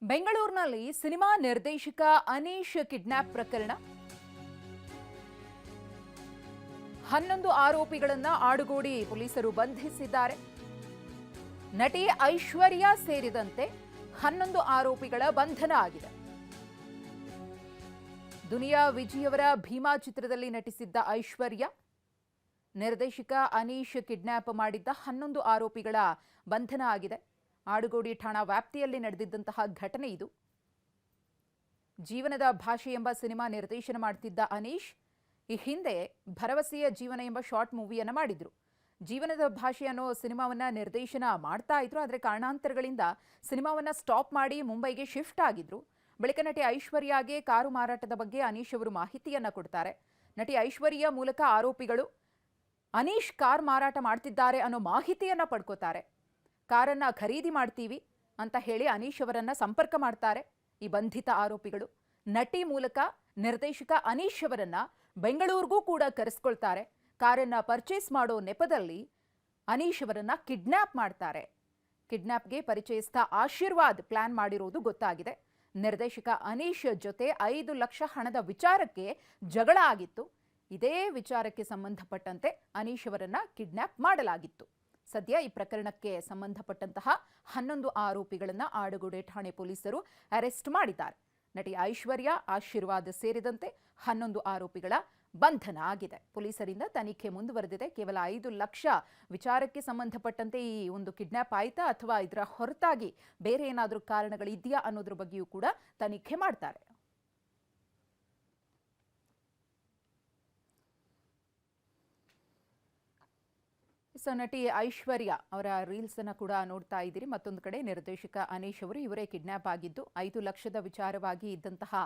ಬೆಂಗಳೂರಿನಲ್ಲಿ ಸಿನಿಮಾ ನಿರ್ದೇಶಕ ಅನೀಶ್ ಕಿಡ್ನಾಪ್ ಪ್ರಕರಣ 11 ಆರೋಪಿಗಳನ್ನು ಆಡುಗೋಡಿ ಪೊಲೀಸರು ಬಂಧಿಸಿದ್ದಾರೆ. ನಟಿ ಐಶ್ವರ್ಯ ಸೇರಿದಂತೆ 11 ಆರೋಪಿಗಳ ಬಂಧನ ಆಗಿದೆ. ದುನಿಯಾ ವಿಜಯವರ ಭೀಮಾ ಚಿತ್ರದಲ್ಲಿ ನಟಿಸಿದ್ದ ಐಶ್ವರ್ಯ ನಿರ್ದೇಶಕ ಅನೀಶ್ ಕಿಡ್ನಾಪ್ ಮಾಡಿದ್ದ 11 ಆರೋಪಿಗಳ ಬಂಧನ ಆಗಿದೆ. ಆಡುಗೋಡಿ ಠಾಣಾ ವ್ಯಾಪ್ತಿಯಲ್ಲಿ ನಡೆದಿದ್ದಂತಹ ಘಟನೆ ಇದು. ಜೀವನದ ಭಾಷೆ ಎಂಬ ಸಿನಿಮಾ ನಿರ್ದೇಶನ ಮಾಡುತ್ತಿದ್ದ ಅನೀಶ್ ಈ ಹಿಂದೆ ಭರವಸೆಯ ಜೀವನ ಎಂಬ ಶಾರ್ಟ್ ಮೂವಿಯನ್ನು ಮಾಡಿದ್ರು. ಜೀವನದ ಭಾಷೆ ಅನ್ನೋ ಸಿನಿಮಾವನ್ನ ನಿರ್ದೇಶನ ಮಾಡ್ತಾ ಇದ್ರು. ಆದರೆ ಕಾರಣಾಂತರಗಳಿಂದ ಸಿನಿಮಾವನ್ನ ಸ್ಟಾಪ್ ಮಾಡಿ ಮುಂಬೈಗೆ ಶಿಫ್ಟ್ ಆಗಿದ್ರು. ಬಳಿಕ ನಟಿ ಐಶ್ವರ್ಯಗೆ ಕಾರು ಮಾರಾಟದ ಬಗ್ಗೆ ಅನೀಶ್ ಅವರು ಮಾಹಿತಿಯನ್ನ ಕೊಡ್ತಾರೆ. ನಟಿ ಐಶ್ವರ್ಯ ಮೂಲಕ ಆರೋಪಿಗಳು ಅನೀಶ್ ಕಾರ್ ಮಾರಾಟ ಮಾಡ್ತಿದ್ದಾರೆ ಅನ್ನೋ ಮಾಹಿತಿಯನ್ನ ಪಡ್ಕೋತಾರೆ. ಕಾರನ್ನ ಖರೀದಿ ಮಾಡ್ತೀವಿ ಅಂತ ಹೇಳಿ ಅನೀಶ್ ಅವರನ್ನ ಸಂಪರ್ಕ ಮಾಡ್ತಾರೆ ಈ ಬಂಧಿತ ಆರೋಪಿಗಳು. ನಟಿ ಮೂಲಕ ನಿರ್ದೇಶಕ ಅನೀಶ್ ಅವರನ್ನ ಬೆಂಗಳೂರಿಗೂ ಕೂಡ ಕರೆಸ್ಕೊಳ್ತಾರೆ. ಕಾರನ್ನ ಪರ್ಚೇಸ್ ಮಾಡೋ ನೆಪದಲ್ಲಿ ಅನೀಶ್ ಅವರನ್ನ ಕಿಡ್ನಾಪ್ ಮಾಡ್ತಾರೆ. ಕಿಡ್ನಾಪ್ಗೆ ಪರಿಚಯಸ್ಥ ಆಶೀರ್ವಾದ್ ಪ್ಲಾನ್ ಮಾಡಿರೋದು ಗೊತ್ತಾಗಿದೆ. ನಿರ್ದೇಶಕ ಅನೀಶ್ ಜೊತೆ 5 ಲಕ್ಷ ಹಣದ ವಿಚಾರಕ್ಕೆ ಜಗಳ ಆಗಿತ್ತು. ಇದೇ ವಿಚಾರಕ್ಕೆ ಸಂಬಂಧಪಟ್ಟಂತೆ ಅನೀಶ್ ಅವರನ್ನ ಕಿಡ್ನಾಪ್ ಮಾಡಲಾಗಿತ್ತು. ಸದ್ಯ ಈ ಪ್ರಕರಣಕ್ಕೆ ಸಂಬಂಧಪಟ್ಟಂತಹ 11 ಆರೋಪಿಗಳನ್ನು ಆಡುಗೋಡಿ ಠಾಣೆ ಪೊಲೀಸರು ಅರೆಸ್ಟ್ ಮಾಡಿದ್ದಾರೆ. ನಟಿ ಐಶ್ವರ್ಯ, ಆಶೀರ್ವಾದ್ ಸೇರಿದಂತೆ 11 ಆರೋಪಿಗಳ ಬಂಧನ ಆಗಿದೆ. ಪೊಲೀಸರಿಂದ ತನಿಖೆ ಮುಂದುವರೆದಿದೆ. ಕೇವಲ 5 ಲಕ್ಷ ವಿಚಾರಕ್ಕೆ ಸಂಬಂಧಪಟ್ಟಂತೆ ಈ ಒಂದು ಕಿಡ್ನಾಪ್ ಆಯ್ತಾ ಅಥವಾ ಇದರ ಹೊರತಾಗಿ ಬೇರೆ ಏನಾದರೂ ಕಾರಣಗಳಿದೆಯಾ ಅನ್ನೋದ್ರ ಬಗ್ಗೆಯೂ ಕೂಡ ತನಿಖೆ ಮಾಡ್ತಾರೆ. ನಟಿ ಐಶ್ವರ್ಯ ಅವರ ರೀಲ್ಸ್ ಅನ್ನು ಕೂಡ ನೋಡ್ತಾ ಇದ್ದೀರಿ. ಮತ್ತೊಂದು ಕಡೆ ನಿರ್ದೇಶಕ ಅನೀಶ್ ಅವರು ಇವರೇ ಕಿಡ್ನಾಪ್ ಆಗಿದ್ದು 5 ಲಕ್ಷದ ವಿಚಾರವಾಗಿ ಇದ್ದಂತಹ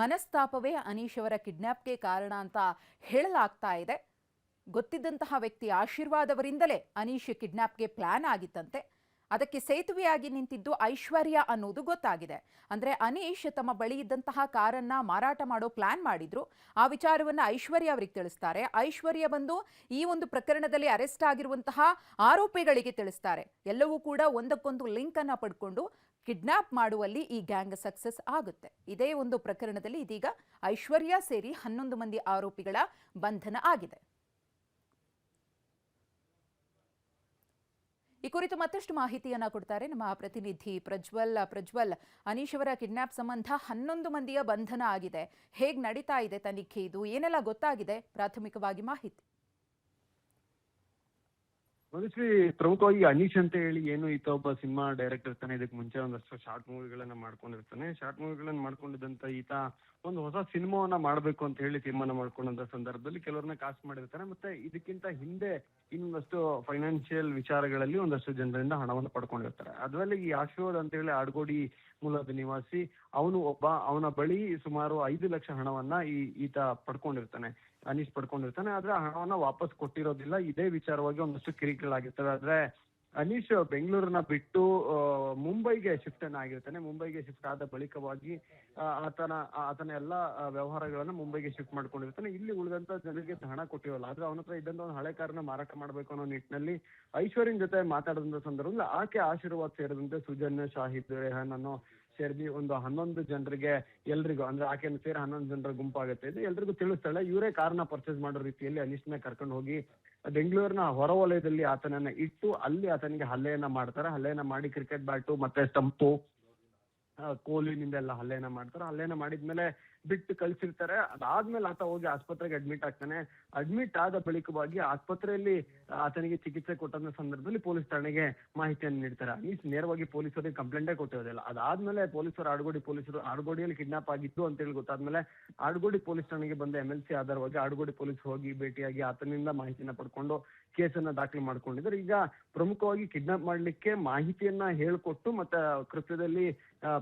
ಮನಸ್ತಾಪವೇ ಅನೀಶ್ ಅವರ ಕಿಡ್ನಾಪ್ಗೆ ಕಾರಣ ಅಂತ ಹೇಳಲಾಗ್ತಾ ಇದೆ. ಗೊತ್ತಿದ್ದಂತಹ ವ್ಯಕ್ತಿ ಆಶೀರ್ವಾದ್ ಅವರಿಂದಲೇ ಅನೀಶ್ ಕಿಡ್ನಾಪ್ಗೆ ಪ್ಲಾನ್ ಆಗಿತ್ತಂತೆ. ಅದಕ್ಕೆ ಸೇತುವೆಯಾಗಿ ನಿಂತಿದ್ದು ಐಶ್ವರ್ಯ ಅನ್ನೋದು ಗೊತ್ತಾಗಿದೆ. ಅಂದ್ರೆ ಅನೀಶ್ ತಮ್ಮ ಬಳಿ ಇದ್ದಂತಹ ಕಾರನ್ನ ಮಾರಾಟ ಮಾಡೋ ಪ್ಲಾನ್ ಮಾಡಿದ್ರು. ಆ ವಿಚಾರವನ್ನ ಐಶ್ವರ್ಯ ಅವರಿಗೆ ತಿಳಿಸ್ತಾರೆ. ಐಶ್ವರ್ಯ ಬಂದು ಈ ಒಂದು ಪ್ರಕರಣದಲ್ಲಿ ಅರೆಸ್ಟ್ ಆಗಿರುವಂತಹ ಆರೋಪಿಗಳಿಗೆ ತಿಳಿಸ್ತಾರೆ. ಎಲ್ಲವೂ ಕೂಡ ಒಂದಕ್ಕೊಂದು ಲಿಂಕ್ ಅನ್ನ ಪಡ್ಕೊಂಡು ಕಿಡ್ನಾಪ್ ಮಾಡುವಲ್ಲಿ ಈ ಗ್ಯಾಂಗ್ ಸಕ್ಸಸ್ ಆಗುತ್ತೆ. ಇದೇ ಒಂದು ಪ್ರಕರಣದಲ್ಲಿ ಇದೀಗ ಐಶ್ವರ್ಯ ಸೇರಿ 11 ಮಂದಿ ಆರೋಪಿಗಳ ಬಂಧನ ಆಗಿದೆ. ಈ ಕುರಿತು ಮತ್ತಷ್ಟು ಮಾಹಿತಿಯನ್ನ ಕೊಡ್ತಾರೆ ನಮ್ಮ ಪ್ರತಿನಿಧಿ ಪ್ರಜ್ವಲ್. ಅನೀಶ್ ಅವರ ಕಿಡ್ನಾಪ್ ಸಂಬಂಧ 11 ಮಂದಿಯ ಬಂಧನ ಆಗಿದೆ. ಹೇಗೆ ನಡೀತಾ ಇದೆ ತನಿಖೆ? ಇದು ಏನೆಲ್ಲ ಗೊತ್ತಾಗಿದೆ ಪ್ರಾಥಮಿಕವಾಗಿ ಮಾಹಿತಿ? ಮನುಷ್ಯ ಪ್ರಮುಖವಾಗಿ ಅನೀಶ್ ಅಂತ ಹೇಳಿ ಏನು ಈತ ಒಬ್ಬ ಸಿನಿಮಾ ಡೈರೆಕ್ಟರ್ ಇರ್ತಾನೆ. ಇದಕ್ಕೆ ಮುಂಚೆ ಒಂದಷ್ಟು ಶಾರ್ಟ್ ಮೂವಿಗಳನ್ನ ಮಾಡ್ಕೊಂಡಿರ್ತಾನೆ. ಶಾರ್ಟ್ ಮೂವಿಗಳನ್ನ ಮಾಡ್ಕೊಂಡಿದ್ದಂತ ಈತ ಒಂದು ಹೊಸ ಸಿನಿಮಾವನ್ನ ಮಾಡ್ಬೇಕು ಅಂತ ಹೇಳಿ ತೀರ್ಮಾನ ಮಾಡ್ಕೊಂಡಂತ ಸಂದರ್ಭದಲ್ಲಿ ಕೆಲವ್ರನ್ನ ಕಾಸ್ಟ್ ಮಾಡಿರ್ತಾನೆ. ಮತ್ತೆ ಇದಕ್ಕಿಂತ ಹಿಂದೆ ಇನ್ನೊಂದಷ್ಟು ಫೈನಾನ್ಷಿಯಲ್ ವಿಚಾರಗಳಲ್ಲಿ ಒಂದಷ್ಟು ಜನರಿಂದ ಹಣವನ್ನು ಪಡ್ಕೊಂಡಿರ್ತಾರೆ. ಅದರಲ್ಲಿ ಈ ಆಶೀರ್ವಾದ್ ಅಂತ ಹೇಳಿ ಆಡ್ಗೋಡಿ ಮೂಲದ ನಿವಾಸಿ ಅವನ ಬಳಿ ಸುಮಾರು 5 ಲಕ್ಷ ಹಣವನ್ನ ಈತ ಪಡ್ಕೊಂಡಿರ್ತಾನೆ, ಅನೀಶ್ ಪಡ್ಕೊಂಡಿರ್ತಾನೆ. ಆದ್ರೆ ಆ ಹಣವನ್ನ ವಾಪಸ್ ಕೊಟ್ಟಿರೋದಿಲ್ಲ. ಇದೇ ವಿಚಾರವಾಗಿ ಒಂದಷ್ಟು ಕಿರಿಕಿರಿಗಳಾಗಿರ್ತವೆ. ಆದ್ರೆ ಅನೀಶ್ ಬೆಂಗಳೂರನ್ನ ಬಿಟ್ಟು ಮುಂಬೈಗೆ ಶಿಫ್ಟ್ ಆಗಿರ್ತಾನೆ. ಮುಂಬೈಗೆ ಶಿಫ್ಟ್ ಆದ ಬಳಿಕವಾಗಿ ಆತನ ಎಲ್ಲಾ ವ್ಯವಹಾರಗಳನ್ನ ಮುಂಬೈಗೆ ಶಿಫ್ಟ್ ಮಾಡ್ಕೊಂಡಿರ್ತಾನೆ. ಇಲ್ಲಿ ಉಳಿದಂತ ಜನರಿಗೆ ಹಣ ಕೊಟ್ಟಿರೋಲ್ಲ. ಆದ್ರೆ ಅವನ ಹತ್ರ ಇದ್ದಂತ ಒಂದು ಹಳೆ ಕಾರನ್ನ ಮಾರಾಟ ಮಾಡ್ಬೇಕು ಅನ್ನೋ ನಿಟ್ಟಿನಲ್ಲಿ ಐಶ್ವರ್ಯನ್ ಜೊತೆ ಮಾತಾಡಿದಂತ ಸಂದರ್ಭದಲ್ಲಿ ಆಕೆ ಆಶೀರ್ವಾದ್ ಸೇರಿದಂತೆ ಸುಜನ್, ಶಾಹಿದ್, ರೆಹಾನ್ ಅನ್ನೋ ಸೇರಿ ಒಂದು 11 ಜನರಿಗೆ ಎಲ್ರಿಗೂ ಅಂದ್ರೆ ಆಕೆಯನ್ನು ಸೇರಿ 11 ಜನರ ಗುಂಪಾಗುತ್ತೆ. ಇದು ಎಲ್ರಿಗೂ ತಿಳಿಸ್ತಾಳೆ. ಇವರೇ ಕಾರ್ನ ಪರ್ಚೇಸ್ ಮಾಡೋ ರೀತಿಯಲ್ಲಿ ಅನೀಶ್ನ ಕರ್ಕೊಂಡು ಹೋಗಿ ಬೆಂಗಳೂರಿನ ಹೊರವಲಯದಲ್ಲಿ ಆತನನ್ನ ಇಟ್ಟು ಅಲ್ಲಿ ಆತನಿಗೆ ಹಲ್ಲೆಯನ್ನ ಮಾಡ್ತಾರೆ. ಹಲ್ಲೆಯನ್ನ ಮಾಡಿ ಕ್ರಿಕೆಟ್ ಬ್ಯಾಟು ಮತ್ತೆ ಸ್ಟಂಪು, ಕೋಲಿನಿಂದ ಎಲ್ಲ ಹಲ್ಲೆಯನ್ನ ಮಾಡ್ತಾರೆ. ಹಲ್ಲೆಯನ್ನ ಮಾಡಿದ್ಮೇಲೆ ಬಿಟ್ಟು ಕಳ್ಸಿರ್ತಾರೆ. ಅದಾದ್ಮೇಲೆ ಆತ ಹೋಗಿ ಆಸ್ಪತ್ರೆಗೆ ಅಡ್ಮಿಟ್ ಆಗ್ತಾನೆ. ಅಡ್ಮಿಟ್ ಆದ ಬಳಿಕವಾಗಿ ಆಸ್ಪತ್ರೆಯಲ್ಲಿ ಆತನಿಗೆ ಚಿಕಿತ್ಸೆ ಕೊಟ್ಟಂತ ಸಂದರ್ಭದಲ್ಲಿ ಪೊಲೀಸ್ ಠಾಣೆಗೆ ಮಾಹಿತಿಯನ್ನು ನೀಡ್ತಾರೆ. ಅನೀಶ್ ನೇರವಾಗಿ ಪೊಲೀಸರಿಗೆ ಕಂಪ್ಲೇಂಟೇ ಕೊಟ್ಟಿರೋದಿಲ್ಲ. ಅದಾದ್ಮೇಲೆ ಪೊಲೀಸರು ಆಡುಗೋಡಿಯಲ್ಲಿ ಕಿಡ್ನಾಪ್ ಆಗಿದ್ದು ಅಂತ ಹೇಳಿ ಗೊತ್ತಾದ್ಮೇಲೆ ಆಡುಗೋಡಿ ಪೊಲೀಸ್ ಠಾಣೆಗೆ ಬಂದ MLC ಆಧಾರವಾಗಿ ಆಡುಗೋಡಿ ಪೊಲೀಸ್ ಹೋಗಿ ಭೇಟಿಯಾಗಿ ಆತನಿಂದ ಮಾಹಿತಿಯನ್ನ ಪಡ್ಕೊಂಡು ಕೇಸನ್ನ ದಾಖಲು ಮಾಡ್ಕೊಂಡಿದ್ದಾರೆ. ಈಗ ಪ್ರಮುಖವಾಗಿ ಕಿಡ್ನಾಪ್ ಮಾಡ್ಲಿಕ್ಕೆ ಮಾಹಿತಿಯನ್ನ ಹೇಳ್ಕೊಟ್ಟು ಮತ್ತೆ ಕೃತ್ಯದಲ್ಲಿ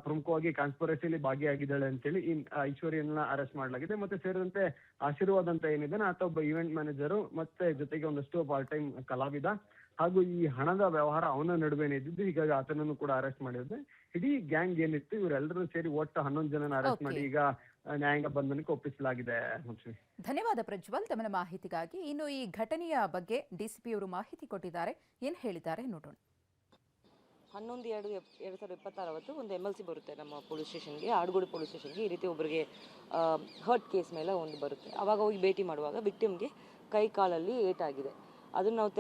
ಪ್ರಮುಖವಾಗಿ ಕಾನ್ಸ್ಪಿರಸಿಯಲ್ಲಿ ಭಾಗಿಯಾಗಿದ್ದಾಳೆ ಅಂತೇಳಿ ಐಶ್ವರ್ಯನ ಅರೆಸ್ಟ್ ಮಾಡಲಾಗಿದೆ. ಮತ್ತೆ ಸೇರಿದಂತೆ ಆಶೀರ್ವಾದ್ ಅಂತ ಏನಿದ್ದಾನೆ ಆತ ಒಬ್ಬ ಇವೆಂಟ್ ಮ್ಯಾನೇಜರು ಮತ್ತೆ ಜೊತೆಗೆ ಒಂದಷ್ಟು ಪಾರ್ಟ್ ಟೈಮ್ ಕಲಾವಿದ ಹಾಗೂ ಈ ಹಣದ ವ್ಯವಹಾರ ಅವನ ನಡುವೆನೇ ಇದ್ದಿದ್ದು. ಹೀಗಾಗಿ ಆತನನ್ನು ಕೂಡ ಅರೆಸ್ಟ್ ಮಾಡಿದ್ರೆ ಇಡೀ ಗ್ಯಾಂಗ್ ಏನಿತ್ತು ಇವರೆಲ್ಲರೂ ಸೇರಿ ಒಟ್ಟು 11 ಜನನ ಅರೆಸ್ಟ್ ಮಾಡಿ ಈಗ ನ್ಯಾಯಾಂಗ ಬಂಧನಕ್ಕೆ ಒಪ್ಪಿಸಲಾಗಿದೆ. ಧನ್ಯವಾದ ಪ್ರಜ್ವಲ್ ತಮ್ಮ ಮಾಹಿತಿಗಾಗಿ. ಇನ್ನು ಈ ಘಟನೆಯ ಬಗ್ಗೆ DCP ಅವರು ಮಾಹಿತಿ ಕೊಟ್ಟಿದ್ದಾರೆ. ಏನ್ ಹೇಳಿದ್ದಾರೆ ನೋಡೋಣ. 11/2/2026 ಅವತ್ತು ಒಂದು MLC ಬರುತ್ತೆ ನಮ್ಮ ಪೊಲೀಸ್ ಸ್ಟೇಷನ್ಗೆ, ಆಡುಗೋಡಿ ಪೊಲೀಸ್ ಸ್ಟೇಷನ್ಗೆ. ಈ ರೀತಿ ಒಬ್ಬರಿಗೆ ಹರ್ಟ್ ಕೇಸ್ ಮೇಲೆ ಒಂದು ಬರುತ್ತೆ. ಆವಾಗ ಹೋಗಿ ಭೇಟಿ ಮಾಡುವಾಗ ವಿಕ್ಟಿಮ್ಗೆ ಕೈ ಕಾಲಲ್ಲಿ ಏಟಾಗಿದೆ. ಅದನ್ನು ನಾವು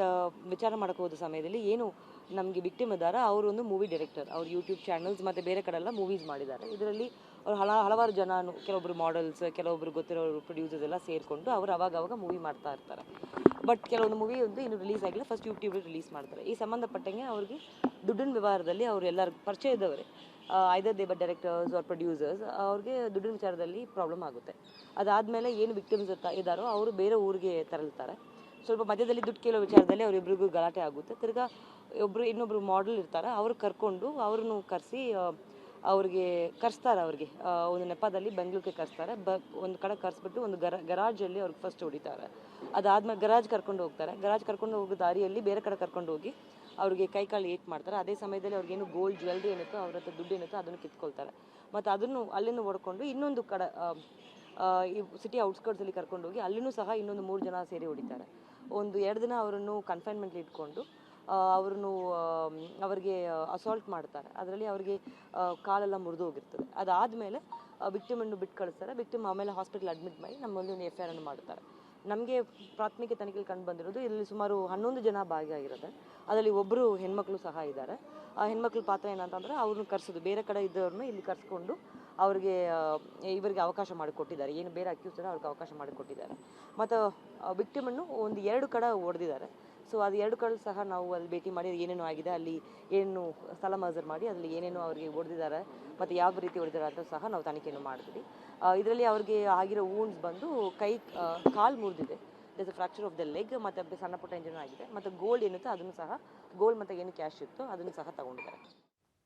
ವಿಚಾರ ಮಾಡೋಕ್ಕೆ ಹೋದ ಸಮಯದಲ್ಲಿ ಏನು ನಮಗೆ ವಿಕ್ಟಿಮ್ ಇದ್ದಾರೆ, ಅವರು ಒಂದು ಮೂವಿ ಡೈರೆಕ್ಟರ್. ಅವ್ರು ಯೂಟ್ಯೂಬ್ ಚಾನಲ್ಸ್ ಮತ್ತು ಬೇರೆ ಕಡೆ ಎಲ್ಲ ಮೂವೀಸ್ ಮಾಡಿದ್ದಾರೆ. ಇದರಲ್ಲಿ ಅವ್ರು ಹಲವಾರು ಜನ, ಕೆಲವೊಬ್ಬರು ಮಾಡೆಲ್ಸ್, ಕೆಲವೊಬ್ಬರು ಗೊತ್ತಿರೋರು ಪ್ರೊಡ್ಯೂಸರ್ಸ್ ಎಲ್ಲ ಸೇರಿಕೊಂಡು ಅವರು ಅವಾಗ ಮೂವಿ ಮಾಡ್ತಾ ಇರ್ತಾರೆ. ಬಟ್ ಕೆಲವೊಂದು ಮೂವಿ ಒಂದು ಇನ್ನೂ ರಿಲೀಸ್ ಆಗಿಲ್ಲ, ಫಸ್ಟ್ ಯೂಟ್ಯೂಬಲ್ಲಿ ರಿಲೀಸ್ ಮಾಡ್ತಾರೆ. ಈ ಸಂಬಂಧಪಟ್ಟಂಗೆ ಅವ್ರಿಗೆ ದುಡ್ಡಿನ ವ್ಯವಹಾರದಲ್ಲಿ ಅವರು ಎಲ್ಲರಿಗೂ ಪರಿಚಯ ಇದ್ದವರೇ, either they directors or producers, ಅವ್ರಿಗೆ ದುಡ್ಡಿನ ವಿಚಾರದಲ್ಲಿ ಪ್ರಾಬ್ಲಮ್ ಆಗುತ್ತೆ. ಅದಾದಮೇಲೆ ಏನು ವಿಕ್ಟಿಮ್ಸ್ ಇದ್ದಾರೋ ಅವರು ಬೇರೆ ಊರಿಗೆ ತೆರಳ್ತಾರೆ. ಸ್ವಲ್ಪ ಮಧ್ಯದಲ್ಲಿ ದುಡ್ಡು ಕೇಳೋ ವಿಚಾರದಲ್ಲಿ ಅವರಿಬ್ಬರಿಗೂ ಗಲಾಟೆ ಆಗುತ್ತೆ. ತಿರ್ಗಾ ಇನ್ನೊಬ್ರು ಮಾಡೆಲ್ ಇರ್ತಾರೆ, ಅವ್ರು ಕರ್ಕೊಂಡು ಅವ್ರನ್ನು ಕರೆಸಿ ಅವ್ರಿಗೆ ಕರೆಸ್ತಾರೆ. ಅವ್ರಿಗೆ ಒಂದು ನೆಪದಲ್ಲಿ ಬೆಂಗಳೂರಿಗೆ ಕರೆಸ್ತಾರೆ. ಒಂದು ಕಡೆ ಕರೆಸ್ಬಿಟ್ಟು ಒಂದು ಗರಾಜಲ್ಲಿ ಅವ್ರಿಗೆ ಫಸ್ಟ್ ಹೊಡಿತಾರೆ. ಅದಾದ್ಮೇಲೆ ಗರಾಜ್ ಕರ್ಕೊಂಡು ಹೋಗ್ತಾರೆ. ಗರಾಜ್ ಕರ್ಕೊಂಡು ಹೋಗೋ ದಾರಿಯಲ್ಲಿ ಬೇರೆ ಕಡೆ ಕರ್ಕೊಂಡು ಹೋಗಿ ಅವ್ರಿಗೆ ಕೈಕಾಲು ಏಟ್ ಮಾಡ್ತಾರೆ. ಅದೇ ಸಮಯದಲ್ಲಿ ಅವ್ರಿಗೇನು ಗೋಲ್ಡ್ ಜ್ಯುವೆಲ್ರಿ ಏನಿತ್ತೋ, ಅವ್ರ ಹತ್ರ ದುಡ್ಡು ಏನಿತ್ತೋ ಅದನ್ನು ಕಿತ್ಕೊಳ್ತಾರೆ. ಮತ್ತು ಅದನ್ನು ಅಲ್ಲಿಂದ ಹೊಡ್ಕೊಂಡು ಇನ್ನೊಂದು ಕಡೆ ಈ ಸಿಟಿ ಔಟ್ಸ್ಕರ್ಟ್ಸಲ್ಲಿ ಕರ್ಕೊಂಡು ಹೋಗಿ ಅಲ್ಲಿನೂ ಸಹ ಇನ್ನೊಂದು 3 ಜನ ಸೇರಿ ಹೊಡಿತಾರೆ. ಒಂದು 2 ದಿನ ಅವರನ್ನು ಕನ್ಫೈನ್ಮೆಂಟ್ಲಿ ಇಟ್ಕೊಂಡು ಅವ್ರಿಗೆ ಅಸಾಲ್ಟ್ ಮಾಡ್ತಾರೆ. ಅದರಲ್ಲಿ ಅವರಿಗೆ ಕಾಲೆಲ್ಲ ಮುರಿದು ಹೋಗಿರ್ತದೆ. ಅದಾದಮೇಲೆ ವಿಕ್ಟಿಮನ್ನು ಬಿಟ್ಟು ಕಳಿಸ್ತಾರೆ. ವಿಕ್ಟಿಮ್ ಆಮೇಲೆ ಹಾಸ್ಪಿಟಲ್ ಅಡ್ಮಿಟ್ ಮಾಡಿ ನಮ್ಮಲ್ಲಿ ಒಂದು FIR ಅನ್ನು ಮಾಡ್ತಾರೆ. ನಮಗೆ ಪ್ರಾಥಮಿಕ ತನಿಖೆಯಲ್ಲಿ ಕಂಡು ಬಂದಿರೋದು ಇದರಲ್ಲಿ ಸುಮಾರು 11 ಜನ ಭಾಗಿಯಾಗಿರುತ್ತೆ. ಅದರಲ್ಲಿ ಒಬ್ಬರು ಹೆಣ್ಮಕ್ಳು ಸಹ ಇದ್ದಾರೆ. ಆ ಹೆಣ್ಮಕ್ಳ ಪಾತ್ರ ಏನಂತಂದರೆ ಅವ್ರನ್ನ ಕರೆಸೋದು, ಬೇರೆ ಕಡೆ ಇದ್ದವ್ರನ್ನ ಇಲ್ಲಿ ಕರೆಸ್ಕೊಂಡು ಇವರಿಗೆ ಅವಕಾಶ ಮಾಡಿಕೊಟ್ಟಿದ್ದಾರೆ. ಏನು ಬೇರೆ ಅಕ್ಯೂಸ್ ಇದ್ದಾರೆ ಅವ್ರಿಗೆ ಅವಕಾಶ ಮಾಡಿಕೊಟ್ಟಿದ್ದಾರೆ. ಮತ್ತು ವಿಕ್ಟಿಮನ್ನು ಒಂದು 2 ಕಡೆ ಹೊಡೆದಿದ್ದಾರೆ. ಸೊ ಅದು 2 ಕಡೆ ಸಹ ನಾವು ಅಲ್ಲಿ ಭೇಟಿ ಮಾಡಿ ಏನೇನು ಆಗಿದೆ, ಅಲ್ಲಿ ಏನು ಸ್ಥಳ ಮಜರ್ ಮಾಡಿ ಅಲ್ಲಿ ಏನೇನು ಅವರಿಗೆ ಹೊಡೆದಿದ್ದಾರೆ ಮತ್ತು ಯಾವ ರೀತಿ ಹೊಡೆದಿದ್ದಾರೆ ಅಂತ ಸಹ ನಾವು ತನಿಖೆಯನ್ನು ಮಾಡಿದ್ವಿ. ಇದರಲ್ಲಿ ಅವ್ರಿಗೆ ಆಗಿರೋ ವೂಂಡ್ಸ್ ಬಂದು ಕಾಲು ಮುರಿದಿದೆ, ದಸ್ ಅ ಫ್ರಾಕ್ಚರ್ ಆಫ್ ದ ಲೆಗ್, ಮತ್ತು ಸಣ್ಣ ಪುಟ್ಟ ಇಂಜರಿ ಆಗಿದೆ. ಮತ್ತು ಗೋಲ್ಡ್ ಏನಿತ್ತು ಅದನ್ನು ಸಹ, ಗೋಲ್ಡ್ ಮತ್ತು ಏನು ಕ್ಯಾಶ್ ಇತ್ತು ಅದನ್ನು ಸಹ ತಗೊಂಡಿದ್ದಾರೆ.